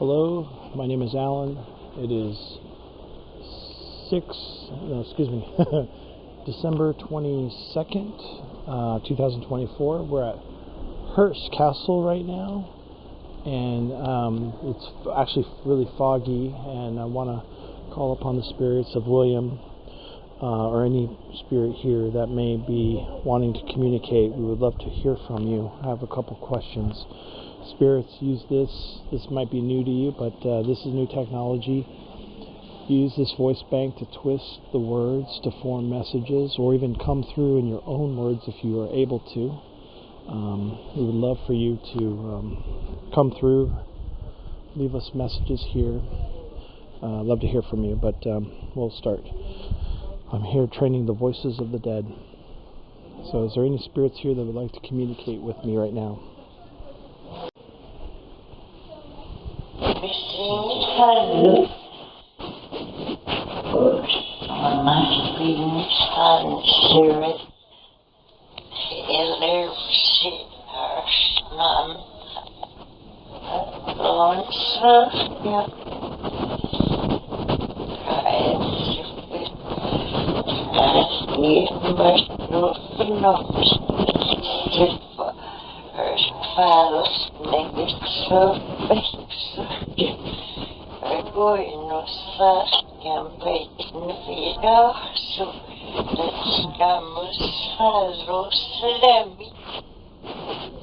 Hello, my name is Alan. It is December 22nd, 2024. We're at Hearst Castle right now, and it's actually really foggy, and I want to call upon the spirits of William or any spirit here that may be wanting to communicate. We would love to hear from you. I have a couple questions. Spirits, use this. This might be new to you, but this is new technology. Use this voice bank to twist the words to form messages, or even come through in your own words if you are able to. We would love for you to come through, leave us messages here. Love to hear from you, but we'll start. I'm here training the voices of the dead. So is there any spirits here that would like to communicate with me right now?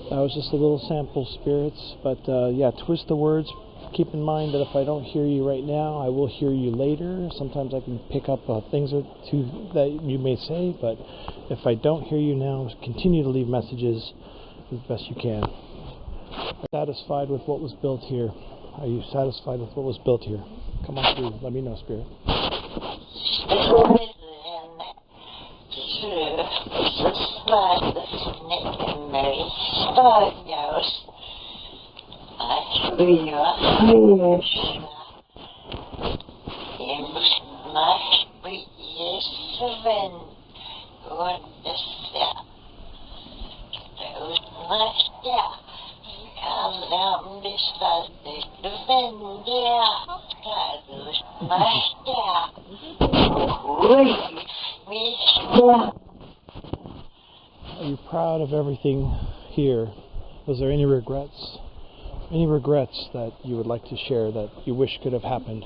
That was just a little sample, spirits, but yeah, twist the words. Keep in mind that if I don't hear you right now, I will hear you later. Sometimes I can pick up things or two that you may say, but if I don't hear you now, continue to leave messages as best you can. Are you satisfied with what was built here? Are you satisfied with what was built here? Come on through. Let me know, spirit. Are you proud of everything here? Was there any regrets? Any regrets that you would like to share that you wish could have happened?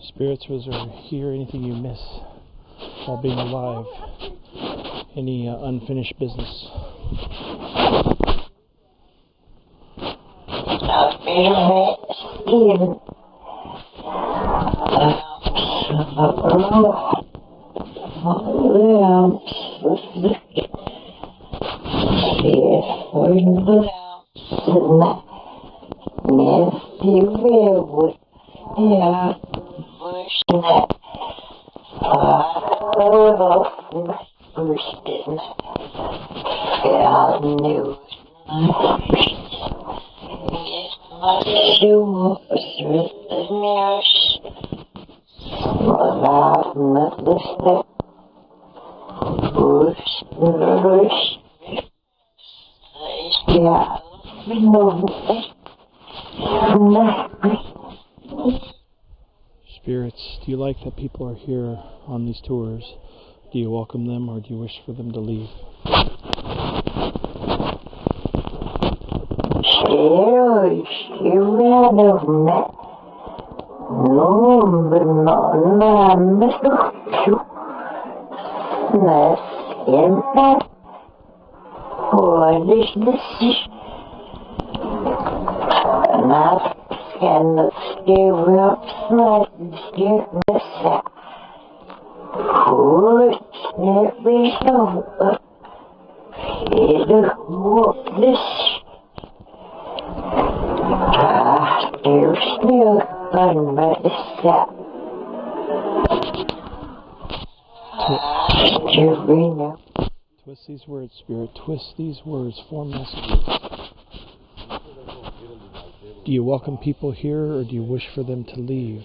Spirits, was there here anything you miss while being alive? Any unfinished business? Spirits, do you like that people are here on these tours? Do you welcome them, or do you wish for them to leave? Fortunately, no, it was there's still fun, but it's that. Twist these words, Spirit. Twist these words. Form messages. Do you welcome people here, or do you wish for them to leave?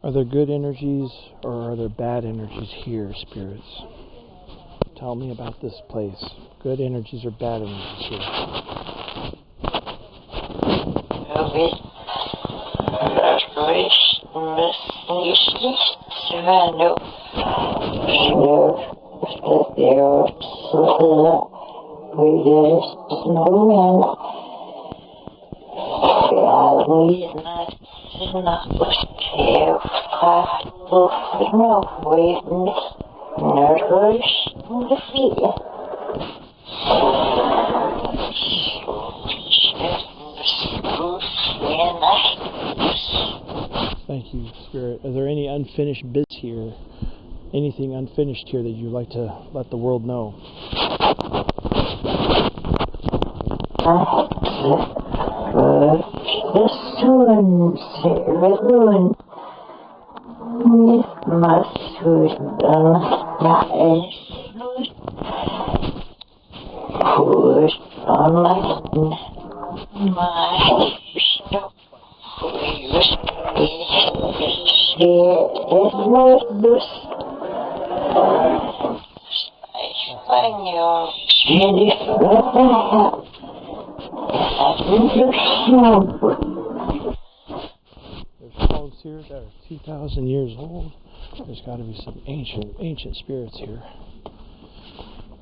Are there good energies or are there bad energies here, spirits? Tell me about this place. Good energies or bad energies here? Thank you, Spirit. Are there any unfinished bits here? Anything unfinished here that you'd like to let the world know? There's stones here that are 2,000 years old. There's got to be some ancient spirits here.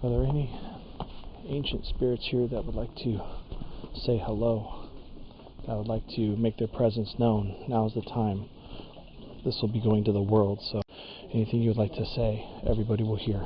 Are there any ancient spirits here that would like to say hello? That would like to make their presence known? Now's the time. This will be going to the world, so anything you would like to say, everybody will hear.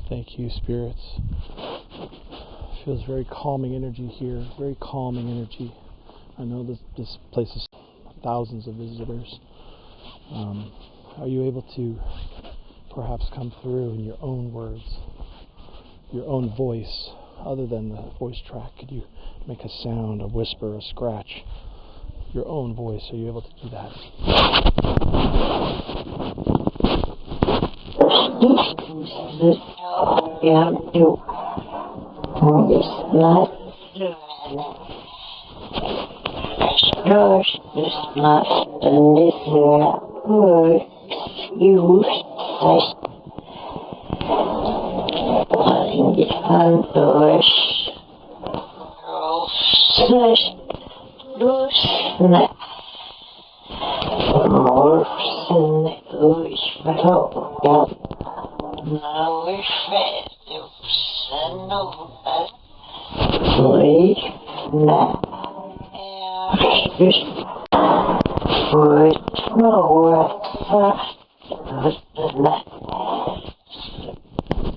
Thank you, spirits. Feels very calming energy here. Very calming energy. I know this place is thousands of visitors. Are you able to perhaps come through in your own words, your own voice, other than the voice track? Could you make a sound, a whisper, a scratch? Your own voice. Are you able to do that?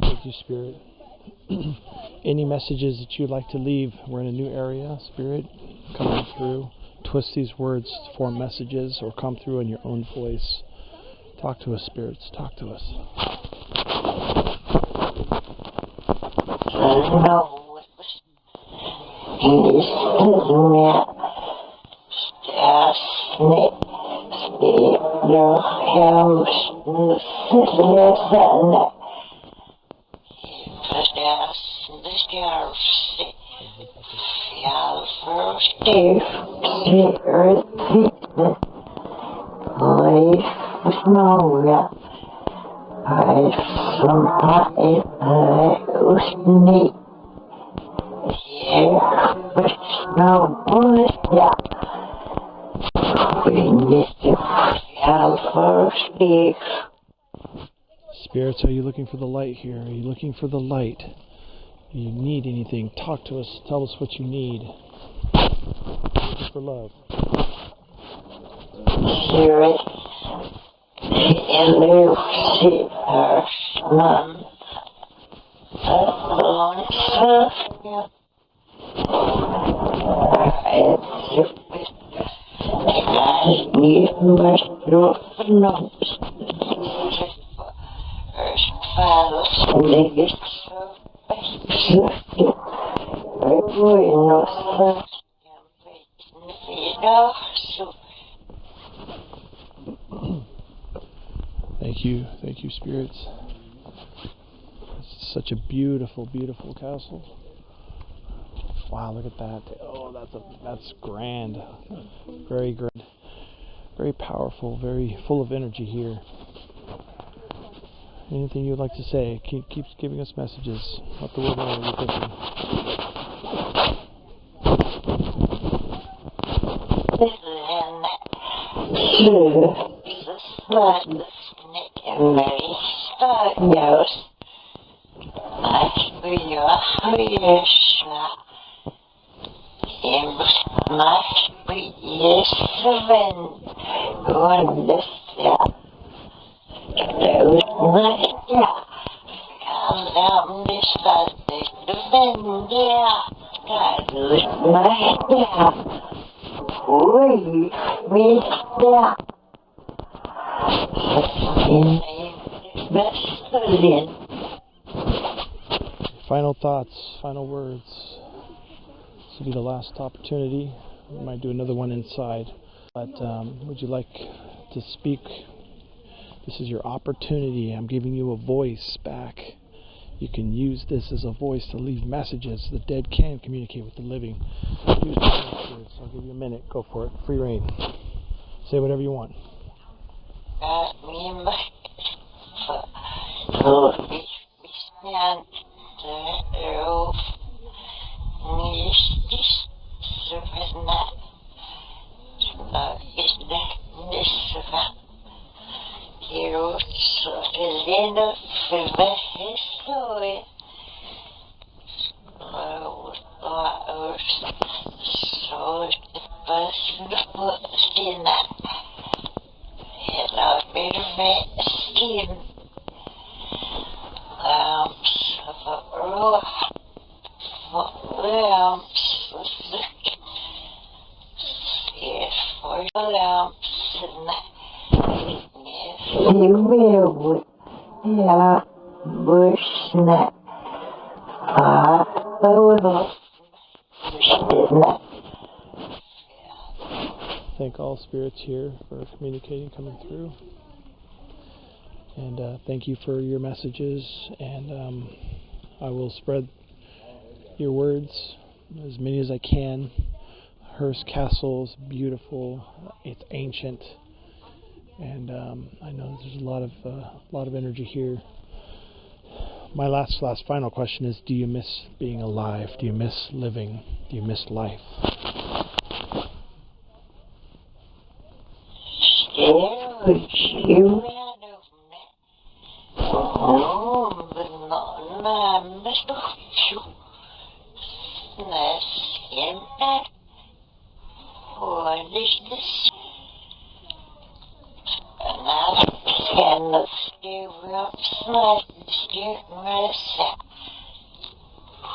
Thank you, Spirit. Any messages that you'd like to leave? We're in a new area, Spirit, coming through. Twist these words to form messages or come through in your own voice. Talk to us, Spirits. Talk to us. Spirits, are you looking for the light here? Are you looking for the light? Do you need anything? Talk to us. Tell us what you need. Looking for love. Spirit, Thank you, Spirits. It's such a beautiful, beautiful castle. Wow, look at that. Oh, that's grand. Very grand. Very powerful, very full of energy here. Anything you'd like to say? Keep giving us messages. Let the world know what you're thinking. Final thoughts, final words. This will be the last opportunity. We might do another one inside. But would you like to speak? This is your opportunity. I'm giving you a voice back. You can use this as a voice to leave messages. The dead can communicate with the living. Use the spirits. I'll give you a minute. Go for it. Free reign. Say whatever you want. Thank all spirits here for communicating, coming through. And thank you for your messages. And I will spread your words, as many as I can. Hearst Castle is beautiful. It's ancient. And I know there's a lot of energy here. My last final question is, do you miss being alive? Do you miss living? Do you miss life? the still outside the still myself.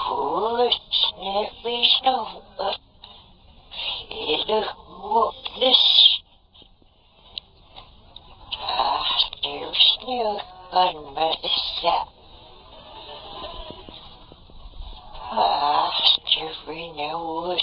Fortunately, no, but it'll walk this. There's still on myself. After we know what